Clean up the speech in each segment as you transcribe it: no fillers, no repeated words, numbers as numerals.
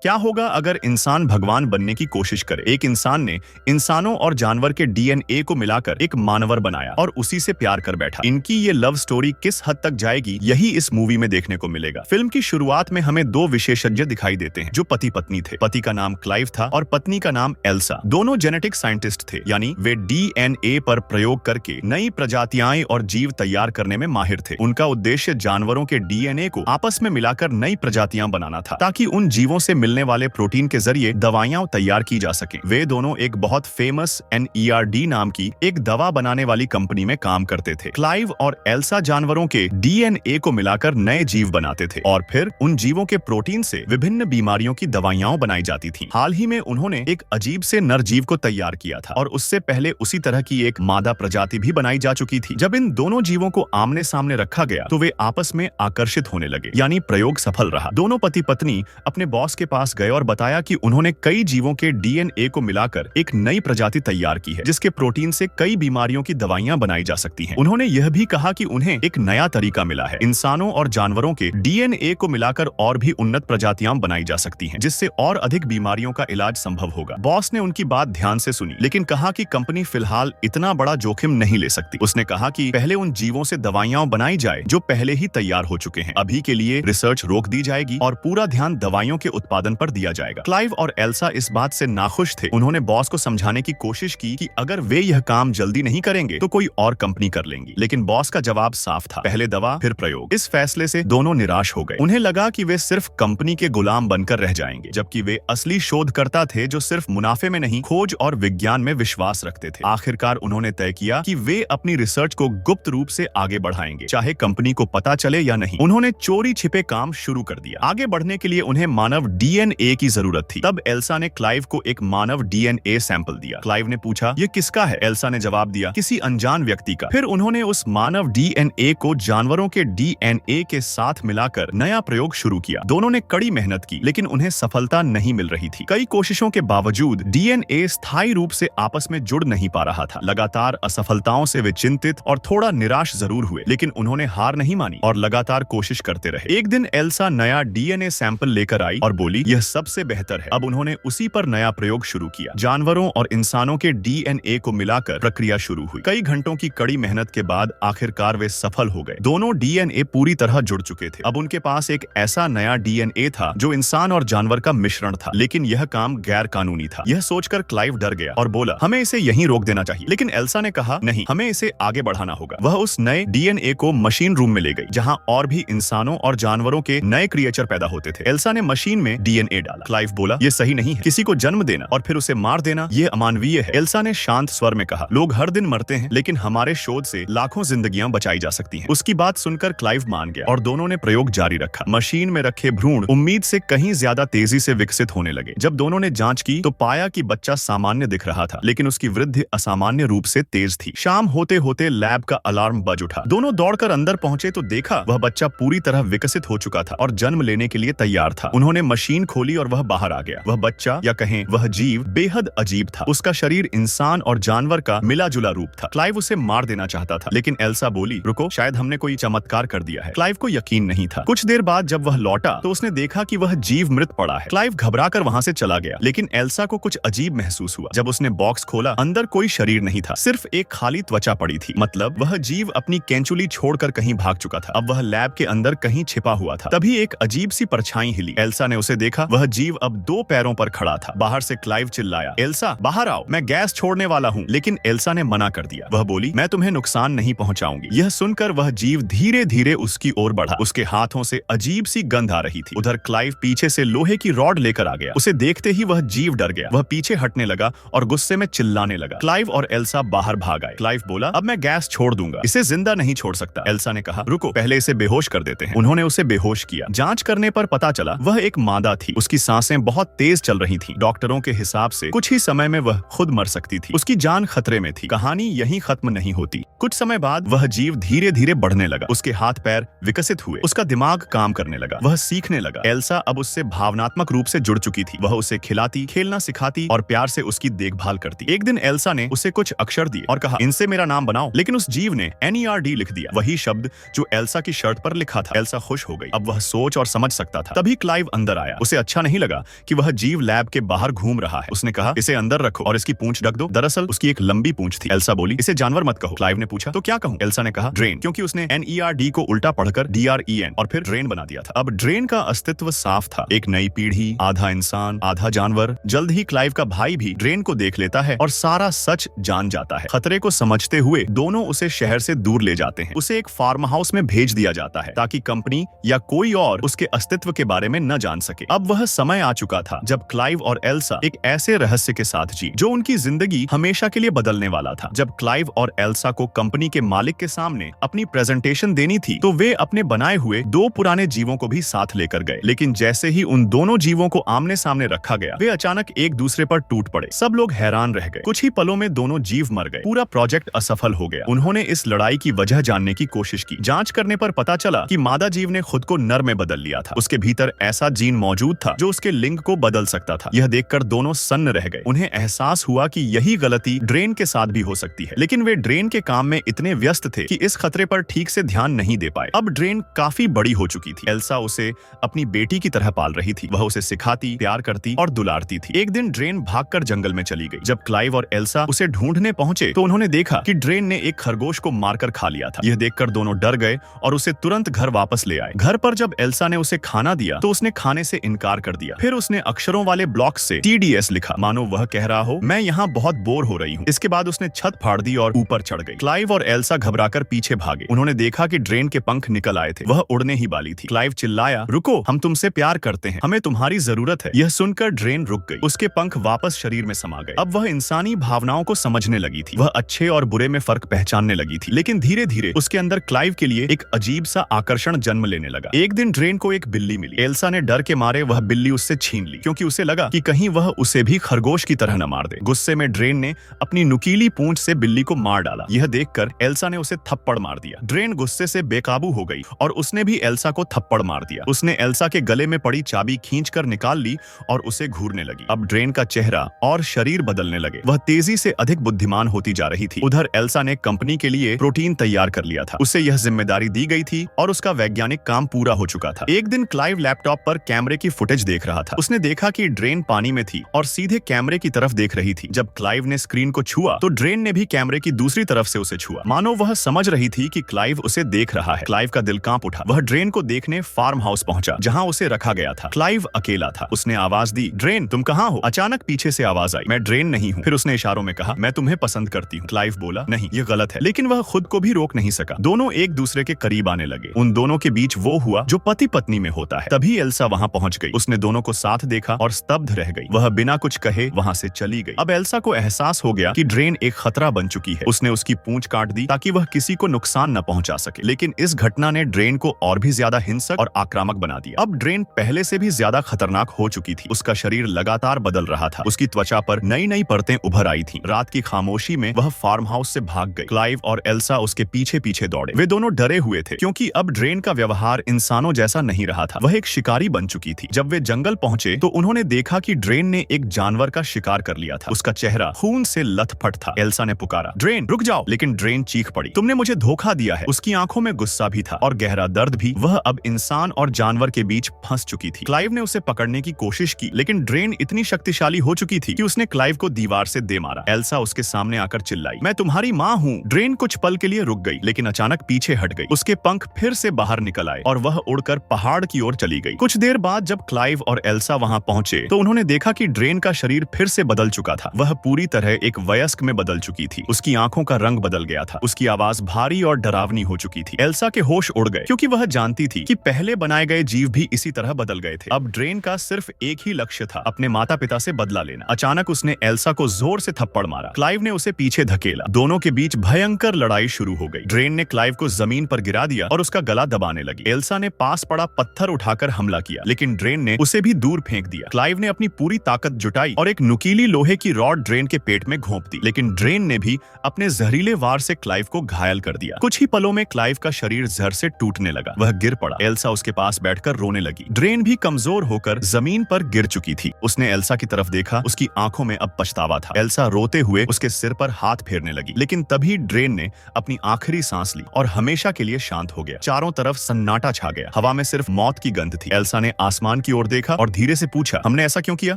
क्या होगा अगर इंसान भगवान बनने की कोशिश करे? एक इंसान ने इंसानों और जानवर के डीएनए को मिलाकर एक मानवर बनाया और उसी से प्यार कर बैठा। इनकी ये लव स्टोरी किस हद तक जाएगी, यही इस मूवी में देखने को मिलेगा। फिल्म की शुरुआत में हमें दो विशेषज्ञ दिखाई देते हैं जो पति पत्नी थे। पति का नाम क्लाइव था और पत्नी का नाम एल्सा। दोनों जेनेटिक साइंटिस्ट थे, यानी वे डीएनए पर प्रयोग करके नई प्रजातियां और जीव तैयार करने में माहिर थे। उनका उद्देश्य जानवरों के डीएनए को आपस में मिलाकर नई प्रजातियां बनाना था, ताकि उन जीवों से मिलने वाले प्रोटीन के जरिए दवाइयां तैयार की जा सके। वे दोनों एक बहुत फेमस NERD नाम की एक दवा बनाने वाली कंपनी में काम करते थे। क्लाइव और एल्सा जानवरों के डीएनए को मिलाकर नए जीव बनाते थे और फिर उन जीवों के प्रोटीन से विभिन्न बीमारियों की दवाइयां बनाई जाती थी। हाल ही में उन्होंने एक अजीब से नर जीव को तैयार किया था और उससे पहले उसी तरह की एक मादा प्रजाति भी बनाई जा चुकी थी। जब इन दोनों जीवों को आमने सामने रखा गया तो वे आपस में आकर्षित होने लगे, यानी प्रयोग सफल रहा। दोनों पति पत्नी अपने बॉस के पास गए और बताया कि उन्होंने कई जीवों के डीएनए को मिलाकर एक नई प्रजाति तैयार की है, जिसके प्रोटीन से कई बीमारियों की दवाइयां बनाई जा सकती हैं। उन्होंने यह भी कहा कि उन्हें एक नया तरीका मिला है, इंसानों और जानवरों के डीएनए को मिलाकर और भी उन्नत प्रजातियां बनाई जा सकती हैं, जिससे और अधिक बीमारियों का इलाज संभव होगा। बॉस ने उनकी बात ध्यान से सुनी, लेकिन कहा कि कंपनी फिलहाल इतना बड़ा जोखिम नहीं ले सकती। उसने कहा कि पहले उन जीवों से दवाइयां बनाई जाए जो पहले ही तैयार हो चुके हैं। अभी के लिए रिसर्च रोक दी जाएगी और पूरा ध्यान दवाइयों के उत्पादन पर दिया जाएगा। क्लाइव और एल्सा इस बात से नाखुश थे। उन्होंने बॉस को समझाने की कोशिश की कि अगर वे यह काम जल्दी नहीं करेंगे तो कोई और कंपनी कर लेंगी, लेकिन बॉस का जवाब साफ था, पहले दवा फिर प्रयोग। इस फैसले से दोनों निराश हो गए। उन्हें लगा कि वे सिर्फ कंपनी के गुलाम बनकर रह जाएंगे, जबकि वे असली शोधकर्ता थे जो सिर्फ मुनाफे में नहीं, खोज और विज्ञान में विश्वास रखते थे। आखिरकार उन्होंने तय किया कि वे अपनी रिसर्च को गुप्त रूप से आगे बढ़ाएंगे, चाहे कंपनी को पता चले या नहीं। उन्होंने चोरी छिपे काम शुरू कर दिया। आगे बढ़ने के लिए उन्हें मानव डीएनए की जरूरत थी। तब एल्सा ने क्लाइव को एक मानव डीएनए सैंपल दिया। क्लाइव ने पूछा, ये किसका है? एल्सा ने जवाब दिया, किसी अनजान व्यक्ति का। फिर उन्होंने उस मानव डीएनए को जानवरों के डीएनए के साथ मिलाकर नया प्रयोग शुरू किया। दोनों ने कड़ी मेहनत की, लेकिन उन्हें सफलता नहीं मिल रही थी। कई कोशिशों के बावजूद डीएनए स्थायी रूप से आपस में जुड़ नहीं पा रहा था। लगातार असफलताओं से वे चिंतित और थोड़ा निराश जरूर हुए, लेकिन उन्होंने हार नहीं मानी और लगातार कोशिश करते रहे। एक दिन एल्सा नया डीएनए सैंपल लेकर आई और बोली, यह सबसे बेहतर है। अब उन्होंने उसी पर नया प्रयोग शुरू किया। जानवरों और इंसानों के डीएनए को मिलाकर प्रक्रिया शुरू हुई। कई घंटों की कड़ी मेहनत के बाद आखिरकार वे सफल हो गए। दोनों डीएनए पूरी तरह जुड़ चुके थे। अब उनके पास एक ऐसा नया डीएनए था जो इंसान और जानवर का मिश्रण था, लेकिन यह काम गैर कानूनी था। यह सोचकर क्लाइव डर गया और बोला, हमें इसे यहीं रोक देना चाहिए। लेकिन एल्सा ने कहा, नहीं, हमें इसे आगे बढ़ाना होगा। वह उस नए डीएनए को मशीन रूम में ले गई, जहां और भी इंसानों और जानवरों के नए क्रिएचर पैदा होते थे। एल्सा ने मशीन में डीएनए डाला। क्लाइव बोला, यह सही नहीं है। किसी को जन्म देना और फिर उसे मार देना, यह अमानवीय है। एल्सा ने शांत स्वर में कहा, लोग हर दिन मरते हैं, लेकिन हमारे शोध से लाखों जिंदगियां बचाई जा सकती हैं। उसकी बात सुनकर क्लाइव मान गया और दोनों ने प्रयोग जारी रखा। मशीन में रखे भ्रूण उम्मीद से कहीं ज्यादा तेजी से विकसित होने लगे। जब दोनों ने जांच की तो पाया कि बच्चा सामान्य दिख रहा था, लेकिन उसकी वृद्धि असामान्य रूप से तेज थी। शाम होते होते लैब का अलार्म बज उठा। दोनों दौड़कर अंदर पहुंचे तो देखा वह बच्चा पूरी तरह विकसित हो चुका था और जन्म लेने के लिए तैयार था। उन्होंने मशीन खोली और वह बाहर आ गया। वह बच्चा, या कहें वह जीव, बेहद अजीब था। उसका शरीर इंसान और जानवर का मिला जुला रूप था। क्लाइव उसे मार देना चाहता था, लेकिन एल्सा बोली, रुको, शायद हमने कोई चमत्कार कर दिया है। क्लाइव को यकीन नहीं था। कुछ देर बाद जब वह लौटा तो उसने देखा कि वह जीव मृत पड़ा है। क्लाइव घबराकर वहां से चला गया, लेकिन एल्सा को कुछ अजीब महसूस हुआ। जब उसने बॉक्स खोला, अंदर कोई शरीर नहीं था, सिर्फ एक खाली त्वचा पड़ी थी। मतलब वह जीव अपनी कैंचुली छोड़कर कहीं भाग चुका था। अब वह लैब के अंदर कहीं छिपा हुआ था। तभी एक अजीब सी परछाई हिली। एल्सा ने उसे देखा। वह जीव अब दो पैरों पर खड़ा था। बाहर से क्लाइव चिल्लाया, एल्सा बाहर आओ, मैं गैस छोड़ने वाला हूँ। लेकिन एल्सा ने मना कर दिया। वह बोली, मैं तुम्हें नुकसान नहीं पहुंचाऊंगी। यह सुनकर वह जीव धीरे धीरे उसकी ओर बढ़ा। उसके हाथों से अजीब सी गंध आ रही थी। उधर क्लाइव पीछे से लोहे की रॉड लेकर आ गया। उसे देखते ही वह जीव डर गया। वह पीछे हटने लगा और गुस्से में चिल्लाने लगा। क्लाइव और एल्सा बाहर भाग आए। क्लाइव बोला, अब मैं गैस छोड़ दूंगा, इसे जिंदा नहीं छोड़ सकता। एल्सा ने कहा, रुको, पहले इसे बेहोश कर देते हैं। उन्होंने उसे बेहोश किया। जांच करने पर पता चला वह एक मादा थी। उसकी सांसें बहुत तेज चल रही थीं। डॉक्टरों के हिसाब से कुछ ही समय में वह खुद मर सकती थी। उसकी जान खतरे में थी। कहानी यहीं खत्म नहीं होती। कुछ समय बाद वह जीव धीरे धीरे बढ़ने लगा। उसके हाथ पैर विकसित हुए। उसका दिमाग काम करने लगा। वह सीखने लगा। एल्सा अब उससे भावनात्मक रूप से जुड़ चुकी थी। वह उसे खिलाती, खेलना सिखाती और प्यार से उसकी देखभाल करती। एक दिन एल्सा ने उसे कुछ अक्षर दिए और कहा, इनसे मेरा नाम बनाओ। लेकिन उस जीव ने NERD लिख दिया, वही शब्द जो एल्सा की शर्ट पर लिखा था। एल्सा खुश हो गई। अब वह सोच और समझ सकता था। तभी क्लाइव अंदर आया। उसे अच्छा नहीं लगा कि वह जीव लैब के बाहर घूम रहा है। उसने कहा, इसे अंदर रखो और इसकी पूंछ ढक दो। दरअसल उसकी एक लंबी पूंछ थी। एल्सा बोली, इसे जानवर मत कहो। क्लाइव ने पूछा, तो क्या कहूं? एल्सा ने कहा, ड्रेन, क्योंकि उसने NERD को उल्टा पढ़कर DREN और फिर ड्रेन बना दिया था। अब ड्रेन का अस्तित्व साफ था, एक नई पीढ़ी, आधा इंसान आधा जानवर। जल्द ही क्लाइव का भाई भी ड्रेन को देख लेता है और सारा सच जान जाता है। खतरे को समझते हुए दोनों उसे शहर से दूर ले जाते हैं। उसे एक फार्म हाउस में भेज दिया जाता है ताकि कंपनी या कोई और उसके अस्तित्व के बारे में न जान सके। अब वह समय आ चुका था जब क्लाइव और एल्सा एक ऐसे रहस्य के साथ जी जो उनकी जिंदगी हमेशा के लिए बदलने वाला था। जब क्लाइव और एल्सा को कंपनी के मालिक के सामने अपनी प्रेजेंटेशन देनी थी तो वे अपने बनाए हुए दो पुराने जीवों को भी साथ लेकर गए। लेकिन जैसे ही उन दोनों जीवों को आमने सामने रखा गया, वे अचानक एक दूसरे पर टूट पड़े। सब लोग हैरान रह गए। कुछ ही पलों में दोनों जीव मर गए। पूरा प्रोजेक्ट असफल हो गया। उन्होंने इस लड़ाई की वजह जानने की कोशिश की। जांच करने पर पता चला कि मादा जीव ने खुद को नर में बदल लिया था। उसके भीतर ऐसा जीन मौजूद था जो उसके लिंग को बदल सकता था। यह देखकर दोनों सन्न रह गए। उन्हें एहसास हुआ कि यही गलती ड्रेन के साथ भी हो सकती है, लेकिन वे ड्रेन के काम में इतने व्यस्त थे कि इस खतरे पर ठीक से ध्यान नहीं दे पाए। अब ड्रेन काफी बड़ी हो चुकी थी। एल्सा उसे अपनी बेटी की तरह पाल रही थी। वह उसे सिखाती, प्यार करती और दुलारती थी। एक दिन ड्रेन भागकर जंगल में चली गई। जब क्लाइव और एल्सा उसे ढूंढने पहुंचे तो उन्होंने देखा कि ड्रेन ने एक खरगोश को मारकर खा लिया था। यह देखकर दोनों डर गए और उसे तुरंत घर वापस ले आए। घर पर जब एल्सा ने उसे खाना दिया तो उसने खाने से इनकार कर दिया। फिर उसने अक्षरों वाले ब्लॉक से TDS लिखा, मानो वह कह रहा हो, मैं यहाँ बहुत बोर हो रही हूँ। इसके बाद उसने छत फाड़ दी और ऊपर चढ़ गई। क्लाइव और एल्सा घबराकर पीछे भागे। उन्होंने देखा कि ड्रेन के पंख निकल आए थे। वह उड़ने ही वाली थी। क्लाइव चिल्लाया, रुको, हम तुमसे प्यार करते हैं, हमें तुम्हारी जरूरत है। यह सुनकर ड्रेन रुक गई। उसके पंख वापस शरीर में समा गए। अब वह इंसानी भावनाओं को समझने लगी थी। वह अच्छे और बुरे में फर्क पहचानने लगी थी। लेकिन धीरे धीरे उसके अंदर क्लाइव के लिए एक अजीब सा आकर्षण जन्म लेने लगा। एक दिन ड्रेन को एक बिल्ली मिली। एल्सा ने डर के मारे वह बिल्ली उससे छीन ली, क्योंकि उसे लगा कि कहीं वह उसे भी खरगोश की तरह न मार दे। गुस्से में ड्रेन ने अपनी नुकीली पूंछ से बिल्ली को मार डाला। यह देखकर एल्सा ने उसे थप्पड़ मार दिया। ड्रेन गुस्से से बेकाबू हो गई और उसने भी एल्सा को थप्पड़ मार दिया। उसने एल्सा के गले में पड़ी चाबी खींचकर निकाल ली और उसे घूरने लगी। अब ड्रेन का चेहरा और शरीर बदलने लगे। वह तेजी से अधिक बुद्धिमान होती जा रही थी। उधर एल्सा ने कंपनी के लिए प्रोटीन तैयार कर लिया था। उसे यह जिम्मेदारी दी गई थी और उसका वैज्ञानिक काम पूरा हो चुका था। एक दिन क्लाइव लैपटॉप पर कैमरे की फुटेज देख रहा था। उसने देखा कि ड्रेन पानी में थी और सीधे कैमरे की तरफ देख रही थी। जब क्लाइव ने स्क्रीन को छुआ तो ड्रेन ने भी कैमरे की दूसरी तरफ से उसे छुआ, मानो वह समझ रही थी कि क्लाइव उसे देख रहा है। क्लाइव का दिल कांप उठा। वह ड्रेन को देखने फार्म हाउस पहुंचा जहां उसे रखा गया था। क्लाइव अकेला था। उसने आवाज दी, ड्रेन, तुम कहां हो? अचानक पीछे से आवाज आई, मैं ड्रेन नहीं हूं। फिर उसने इशारों में कहा, मैं तुम्हें पसंद करती हूं। क्लाइव बोला, नहीं, ये गलत है। लेकिन वह खुद को भी रोक नहीं सका। दोनों एक दूसरे के करीब आने लगे। उन दोनों के बीच वो हुआ जो पति पत्नी में होता है। तभी एल्सा वहां पहुंच गई। उसने दोनों को साथ देखा और स्तब्ध रह गई। वह बिना कुछ कहे वहां से चली गई। अब एल्सा को एहसास हो गया कि ड्रेन एक खतरा बन चुकी है। उसने उसकी पूंछ काट दी ताकि वह किसी को नुकसान न पहुंचा सके। लेकिन इस घटना ने ड्रेन को और भी ज्यादा हिंसक और आक्रामक बना दिया। अब ड्रेन पहले से भी ज्यादा खतरनाक हो चुकी थी। उसका शरीर लगातार बदल रहा था। उसकी त्वचा पर नई नई परतें उभर आई थीं। रात की खामोशी में वह फार्म हाउस से भाग गई। क्लाइव और एल्सा उसके पीछे पीछे दौड़े। वे दोनों डरे हुए थे क्योंकि अब ड्रेन का व्यवहार इंसानों जैसा नहीं रहा था। वह एक शिकारी बन चुकी थी। जब वे जंगल पहुंचे तो उन्होंने देखा कि ड्रेन ने एक जानवर का शिकार कर लिया था। उसका चेहरा खून से लथपथ था। एल्सा ने पुकारा, ड्रेन, रुक जाओ। लेकिन ड्रेन चीख पड़ी, तुमने मुझे धोखा दिया है। उसकी आंखों में गुस्सा भी था और गहरा दर्द भी। वह अब इंसान और जानवर के बीच फंस चुकी थी। क्लाइव ने उसे पकड़ने की कोशिश की, लेकिन ड्रेन इतनी शक्तिशाली हो चुकी थी कि उसने क्लाइव को दीवार से दे मारा। एल्सा उसके सामने आकर चिल्लाई, मैं तुम्हारी माँ हूँ। ड्रेन कुछ पल के लिए रुक गई, लेकिन अचानक पीछे हट गई। उसके पंख फिर से बाहर निकल आए और वह उड़कर पहाड़ की ओर चली गई। कुछ देर बाद जब क्लाइव और एल्सा वहां पहुंचे तो उन्होंने देखा कि ड्रेन का शरीर फिर से बदल चुका था। वह पूरी तरह एक वयस्क में बदल चुकी थी। उसकी आंखों का रंग बदल गया था। उसकी आवाज भारी और डरावनी हो चुकी थी। एल्सा के होश उड़ गए क्योंकि वह जानती थी कि पहले बनाए गए जीव भी इसी तरह बदल गए थे। अब ड्रेन का सिर्फ एक ही लक्ष्य था, अपने माता पिता से बदला लेना। अचानक उसने एल्सा को जोर से थप्पड़ मारा। क्लाइव ने उसे पीछे धकेला। दोनों के बीच भयंकर लड़ाई शुरू हो गई। ड्रेन ने क्लाइव को जमीन पर गिरा दिया और उसका गला दबाने लगी। एल्सा ने पास पड़ा पत्थर उठाकर हमला किया, लेकिन ड्रेन ने उसे भी दूर फेंक दिया। क्लाइव ने अपनी पूरी ताकत जुटाई और एक नुकीली लोहे की रॉड ड्रेन के पेट में घोंप दी, लेकिन ड्रेन ने भी अपने जहरीले वार से क्लाइव को घायल कर दिया। कुछ ही पलों में क्लाइव का शरीर जहर से टूटने लगा। वह गिर पड़ा। एल्सा उसके पास बैठकर रोने लगी। ड्रेन भी कमजोर होकर जमीन पर गिर चुकी थी। उसने एल्सा की तरफ देखा। उसकी आंखों में अब पछतावा था। एल्सा रोते हुए उसके सिर पर हाथ फेरने लगी, लेकिन तभी ड्रेन ने अपनी आखिरी सांस ली और हमेशा के लिए शांत हो गया। चारों तरफ सन्नाटा छा गया। हवा में सिर्फ मौत की गंध थी। एल्सा ने आसमान की ओर देखा और धीरे से पूछा, हमने ऐसा क्यों किया?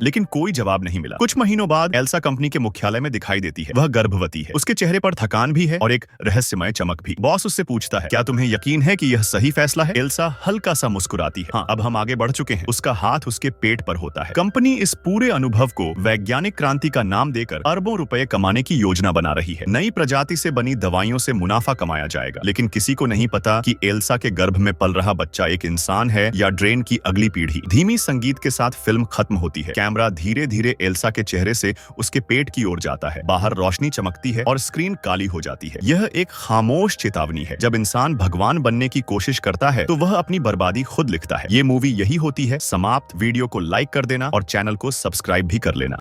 लेकिन कोई जवाब नहीं मिला। कुछ महीनों बाद एल्सा कंपनी के मुख्यालय में दिखाई देती है। वह गर्भवती है। उसके चेहरे पर थकान भी है और एक रहस्यमय चमक भी। बॉस उससे पूछता है, क्या तुम्हें यकीन है कि यह सही फैसला है? एल्सा हल्का सा मुस्कुराती है। हाँ, अब हम आगे बढ़ चुके हैं। उसका हाथ उसके पेट पर होता है। कंपनी इस पूरे अनुभव को वैज्ञानिक क्रांति का नाम देकर अरबों रुपए कमाने की योजना बना रही है। नई प्रजाति से बनी दवाइयों से मुनाफा कमाया जाएगा, लेकिन किसी को नहीं पता कि एल्सा के गर्भ में पल रहा बच्चा एक इंसान है या ड्रेन की अगली पीढ़ी। धीमी संगीत के साथ फिल्म खत्म होती है। कैमरा धीरे धीरे एल्सा के चेहरे से उसके पेट की ओर जाता है। बाहर रोशनी चमकती है और स्क्रीन काली हो जाती है। यह एक खामोश चेतावनी है। जब इंसान भगवान बनने की कोशिश करता है तो वह अपनी बर्बादी खुद लिखता है। ये मूवी यही होती है। समाप्त। वीडियो को लाइक कर देना और चैनल को सब्सक्राइब भी कर लेना।